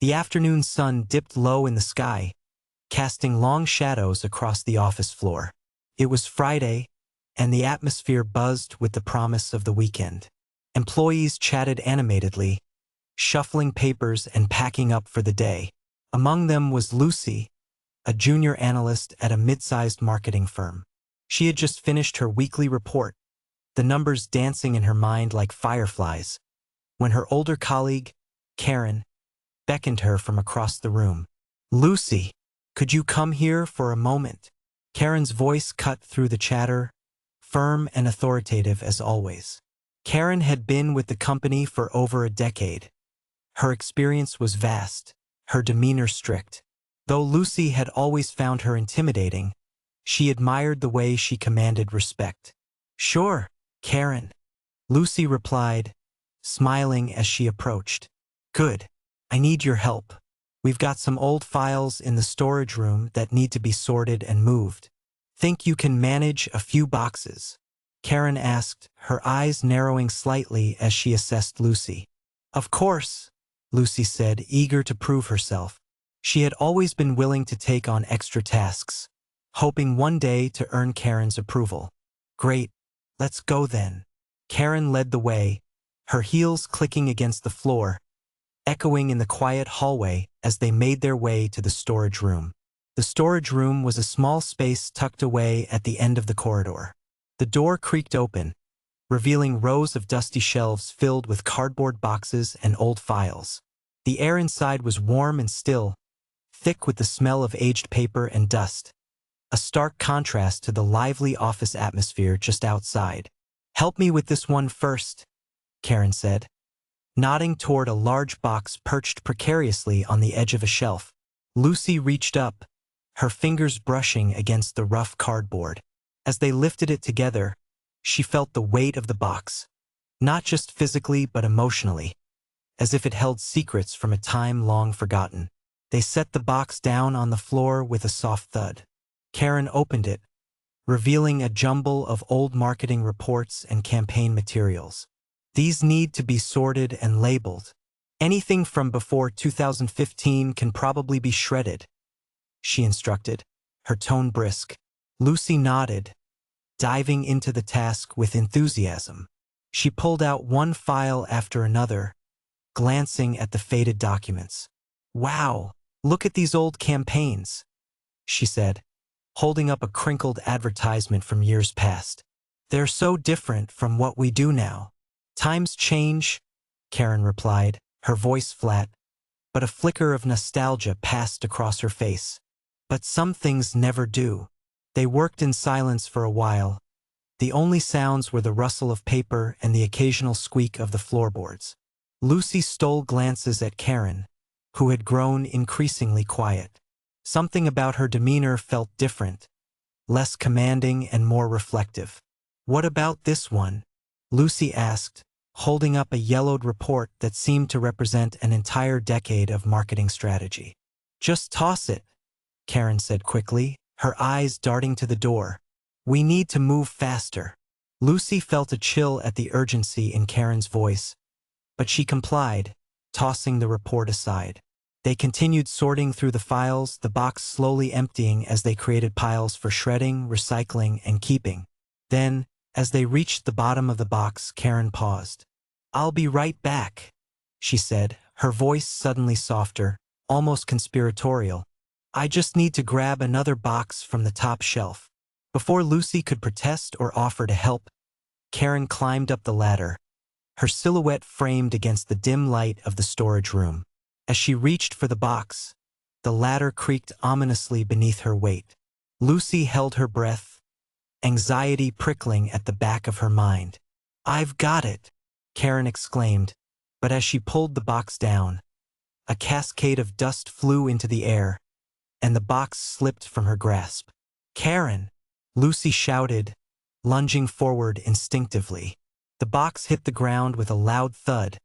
The afternoon sun dipped low in the sky, casting long shadows across the office floor. It was Friday, and the atmosphere buzzed with the promise of the weekend. Employees chatted animatedly, shuffling papers and packing up for the day. Among them was Lucy, a junior analyst at a mid-sized marketing firm. She had just finished her weekly report, the numbers dancing in her mind like fireflies, when her older colleague, Karen, beckoned her from across the room. "Lucy, could you come here for a moment?" Karen's voice cut through the chatter, firm and authoritative as always. Karen had been with the company for over a decade. Her experience was vast, her demeanor strict. Though Lucy had always found her intimidating, she admired the way she commanded respect. "Sure, Karen," Lucy replied, smiling as she approached. "Good. I need your help. We've got some old files in the storage room that need to be sorted and moved. Think you can manage a few boxes?" Karen asked, her eyes narrowing slightly as she assessed Lucy. "Of course," Lucy said, eager to prove herself. She had always been willing to take on extra tasks, hoping one day to earn Karen's approval. "Great, let's go then." Karen led the way, her heels clicking against the floor, echoing in the quiet hallway as they made their way to the storage room. The storage room was a small space tucked away at the end of the corridor. The door creaked open, revealing rows of dusty shelves filled with cardboard boxes and old files. The air inside was warm and still, thick with the smell of aged paper and dust, a stark contrast to the lively office atmosphere just outside. "Help me with this one first," Karen said, nodding toward a large box perched precariously on the edge of a shelf. Lucy reached up, her fingers brushing against the rough cardboard. As they lifted it together, she felt the weight of the box, not just physically but emotionally, as if it held secrets from a time long forgotten. They set the box down on the floor with a soft thud. Karen opened it, revealing a jumble of old marketing reports and campaign materials. "These need to be sorted and labeled. Anything from before 2015 can probably be shredded," she instructed, her tone brisk. Lucy nodded, diving into the task with enthusiasm. She pulled out one file after another, glancing at the faded documents. "Wow, look at these old campaigns," she said, holding up a crinkled advertisement from years past. "They're so different from what we do now." "Times change," Karen replied, her voice flat, but a flicker of nostalgia passed across her face. "But some things never do." They worked in silence for a while. The only sounds were the rustle of paper and the occasional squeak of the floorboards. Lucy stole glances at Karen, who had grown increasingly quiet. Something about her demeanor felt different, less commanding and more reflective. "What about this one?" Lucy asked, holding up a yellowed report that seemed to represent an entire decade of marketing strategy. "Just toss it," Karen said quickly, her eyes darting to the door. "We need to move faster." Lucy felt a chill at the urgency in Karen's voice, but she complied, tossing the report aside. They continued sorting through the files, the box slowly emptying as they created piles for shredding, recycling, and keeping. Then, as they reached the bottom of the box, Karen paused. "I'll be right back," she said, her voice suddenly softer, almost conspiratorial. "I just need to grab another box from the top shelf." Before Lucy could protest or offer to help, Karen climbed up the ladder, her silhouette framed against the dim light of the storage room. As she reached for the box, the ladder creaked ominously beneath her weight. Lucy held her breath, anxiety prickling at the back of her mind. "I've got it," Karen exclaimed, but as she pulled the box down, a cascade of dust flew into the air, and the box slipped from her grasp. "Karen!" Lucy shouted, lunging forward instinctively. The box hit the ground with a loud thud,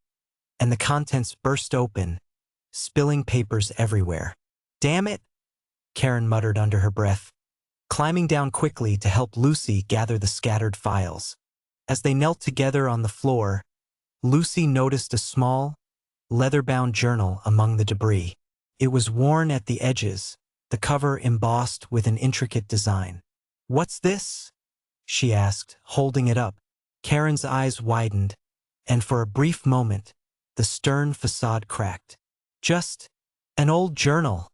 and the contents burst open, spilling papers everywhere. "Damn it!" Karen muttered under her breath, climbing down quickly to help Lucy gather the scattered files. As they knelt together on the floor, Lucy noticed a small, leather-bound journal among the debris. It was worn at the edges, the cover embossed with an intricate design. "What's this?" she asked, holding it up. Karen's eyes widened, and for a brief moment, the stern facade cracked. "Just an old journal,"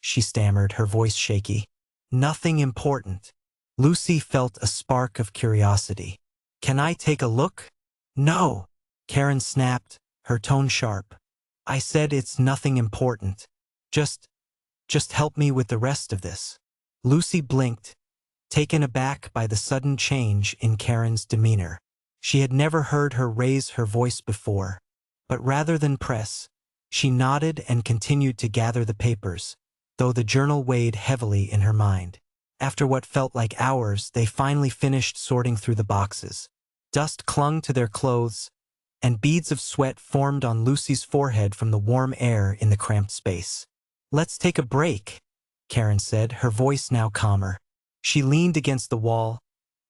she stammered, her voice shaky. "Nothing important." Lucy felt a spark of curiosity. "Can I take a look?" "No," Karen snapped, her tone sharp. "I said it's nothing important. Just help me with the rest of this." Lucy blinked, taken aback by the sudden change in Karen's demeanor. She had never heard her raise her voice before, but rather than press, she nodded and continued to gather the papers, though the journal weighed heavily in her mind. After what felt like hours, they finally finished sorting through the boxes. Dust clung to their clothes, and beads of sweat formed on Lucy's forehead from the warm air in the cramped space. "Let's take a break," Karen said, her voice now calmer. She leaned against the wall,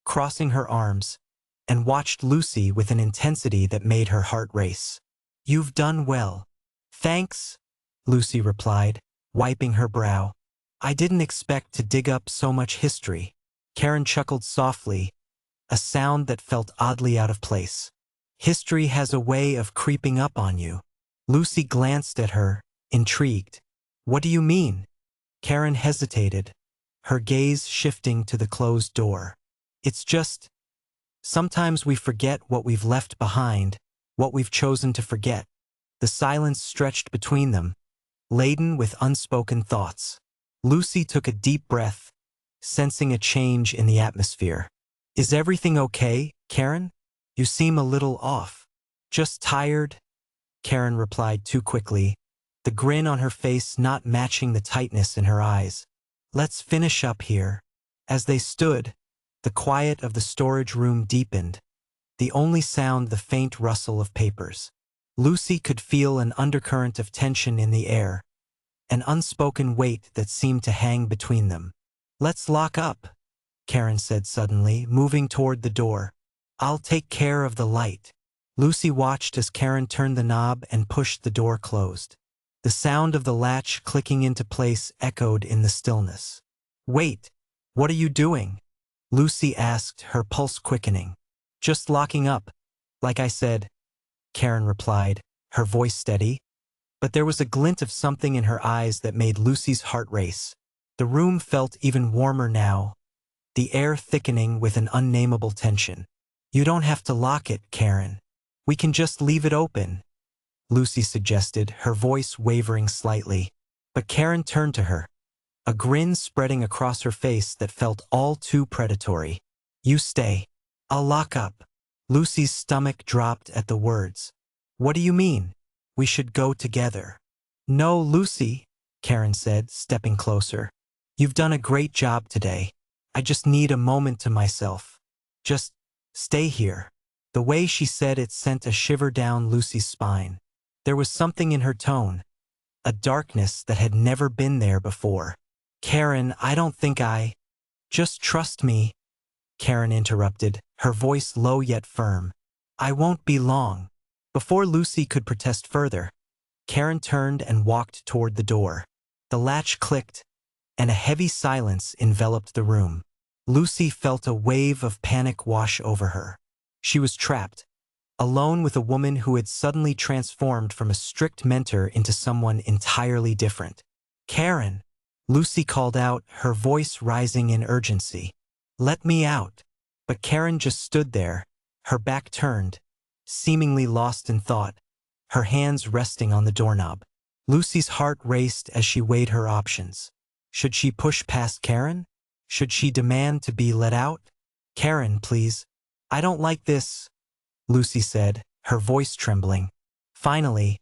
crossing her arms, and watched Lucy with an intensity that made her heart race. "You've done well." "Thanks," Lucy replied, wiping her brow. "I didn't expect to dig up so much history." Karen chuckled softly, a sound that felt oddly out of place. "History has a way of creeping up on you." Lucy glanced at her, intrigued. "What do you mean?" Karen hesitated, her gaze shifting to the closed door. "It's just, sometimes we forget what we've left behind, what we've chosen to forget." The silence stretched between them, laden with unspoken thoughts. Lucy took a deep breath, sensing a change in the atmosphere. "Is everything okay, Karen? You seem a little off." "Just tired," Karen replied too quickly, the grin on her face not matching the tightness in her eyes. "Let's finish up here." As they stood, the quiet of the storage room deepened, the only sound the faint rustle of papers. Lucy could feel an undercurrent of tension in the air, an unspoken weight that seemed to hang between them. "Let's lock up," Karen said suddenly, moving toward the door. "I'll take care of the light." Lucy watched as Karen turned the knob and pushed the door closed. The sound of the latch clicking into place echoed in the stillness. "Wait, what are you doing?" Lucy asked, her pulse quickening. "Just locking up, like I said," Karen replied, her voice steady. But there was a glint of something in her eyes that made Lucy's heart race. The room felt even warmer now, the air thickening with an unnameable tension. "You don't have to lock it, Karen. We can just leave it open," Lucy suggested, her voice wavering slightly. But Karen turned to her, a grin spreading across her face that felt all too predatory. "You stay. I'll lock up." Lucy's stomach dropped at the words. "What do you mean? We should go together." "No, Lucy," Karen said, stepping closer. "You've done a great job today. I just need a moment to myself. Just stay here." The way she said it sent a shiver down Lucy's spine. There was something in her tone, a darkness that had never been there before. "Karen, I don't think I—" "Just trust me," Karen interrupted, her voice low yet firm. "I won't be long." Before Lucy could protest further, Karen turned and walked toward the door. The latch clicked, and a heavy silence enveloped the room. Lucy felt a wave of panic wash over her. She was trapped, alone with a woman who had suddenly transformed from a strict mentor into someone entirely different. "Karen," Lucy called out, her voice rising in urgency. "Let me out." But Karen just stood there, her back turned, seemingly lost in thought, her hands resting on the doorknob. Lucy's heart raced as she weighed her options. Should she push past Karen? Should she demand to be let out? "Karen, please. I don't like this," Lucy said, her voice trembling. Finally,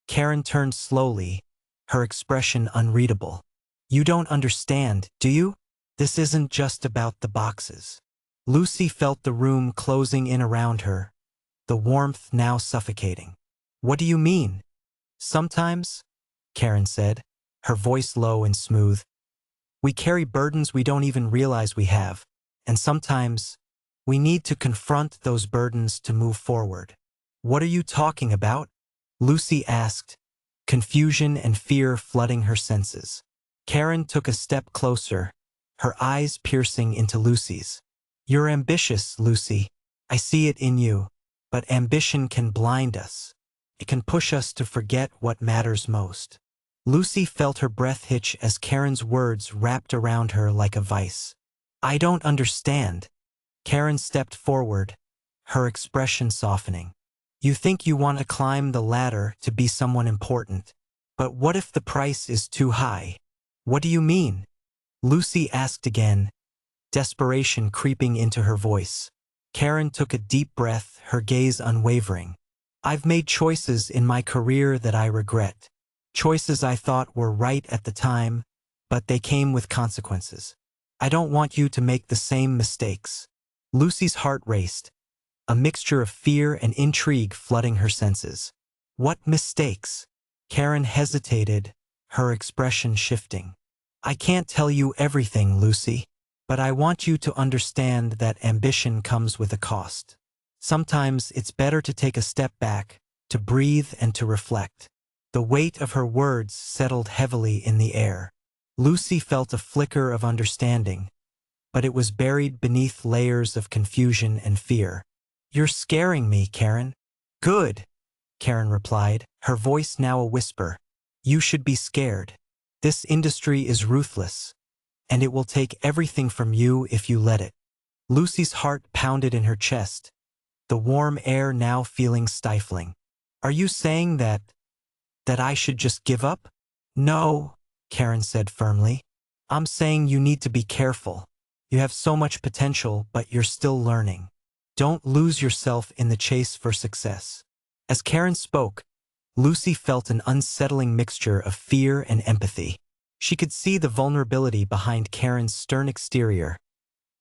Karen turned slowly, her expression unreadable. "You don't understand, do you? This isn't just about the boxes." Lucy felt the room closing in around her, the warmth now suffocating. "What do you mean?" "Sometimes," Karen said, her voice low and smooth, "we carry burdens we don't even realize we have, and sometimes we need to confront those burdens to move forward." "What are you talking about?" Lucy asked, confusion and fear flooding her senses. Karen took a step closer, her eyes piercing into Lucy's. You're ambitious, Lucy. I see it in you. But ambition can blind us. It can push us to forget what matters most. Lucy felt her breath hitch as Karen's words wrapped around her like a vice. I don't understand. Karen stepped forward, her expression softening. You think you want to climb the ladder to be someone important. But what if the price is too high? What do you mean? Lucy asked again, desperation creeping into her voice. Karen took a deep breath, her gaze unwavering. I've made choices in my career that I regret. Choices I thought were right at the time, but they came with consequences. I don't want you to make the same mistakes. Lucy's heart raced, a mixture of fear and intrigue flooding her senses. What mistakes? Karen hesitated, her expression shifting. I can't tell you everything, Lucy, but I want you to understand that ambition comes with a cost. Sometimes it's better to take a step back, to breathe and to reflect. The weight of her words settled heavily in the air. Lucy felt a flicker of understanding, but it was buried beneath layers of confusion and fear. You're scaring me, Karen. Good, Karen replied, her voice now a whisper. You should be scared. This industry is ruthless, and it will take everything from you if you let it. Lucy's heart pounded in her chest, the warm air now feeling stifling. Are you saying that I should just give up? No, Karen said firmly. I'm saying you need to be careful. You have so much potential, but you're still learning. Don't lose yourself in the chase for success. As Karen spoke, Lucy felt an unsettling mixture of fear and empathy. She could see the vulnerability behind Karen's stern exterior,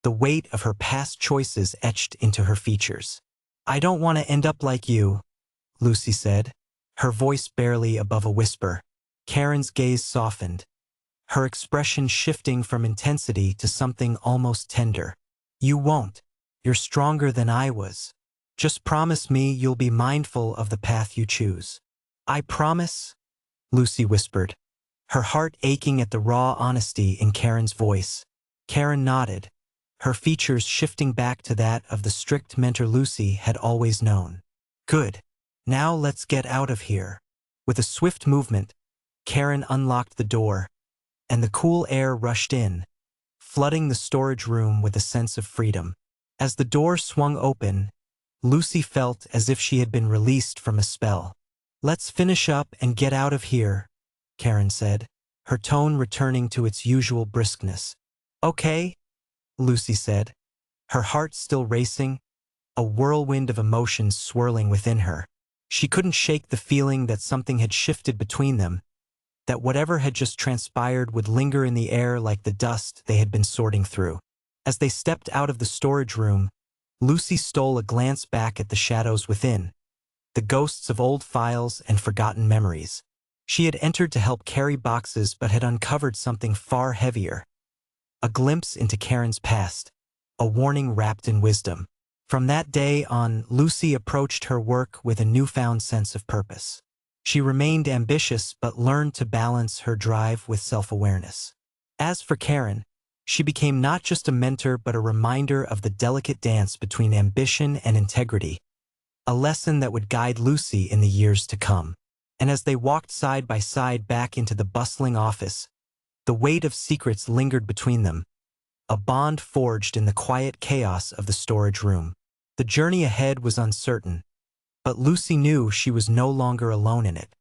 the weight of her past choices etched into her features. I don't want to end up like you, Lucy said, her voice barely above a whisper. Karen's gaze softened, her expression shifting from intensity to something almost tender. You won't. You're stronger than I was. Just promise me you'll be mindful of the path you choose. I promise, Lucy whispered, her heart aching at the raw honesty in Karen's voice. Karen nodded, her features shifting back to that of the strict mentor Lucy had always known. Good. Now let's get out of here. With a swift movement, Karen unlocked the door, and the cool air rushed in, flooding the storage room with a sense of freedom. As the door swung open, Lucy felt as if she had been released from a spell. Let's finish up and get out of here, Karen said, her tone returning to its usual briskness. Okay, Lucy said, her heart still racing, a whirlwind of emotions swirling within her. She couldn't shake the feeling that something had shifted between them, that whatever had just transpired would linger in the air like the dust they had been sorting through. As they stepped out of the storage room, Lucy stole a glance back at the shadows within, the ghosts of old files and forgotten memories. She had entered to help carry boxes but had uncovered something far heavier. A glimpse into Karen's past, a warning wrapped in wisdom. From that day on, Lucy approached her work with a newfound sense of purpose. She remained ambitious but learned to balance her drive with self-awareness. As for Karen, she became not just a mentor but a reminder of the delicate dance between ambition and integrity, a lesson that would guide Lucy in the years to come. And as they walked side by side back into the bustling office, the weight of secrets lingered between them, a bond forged in the quiet chaos of the storage room. The journey ahead was uncertain, but Lucy knew she was no longer alone in it.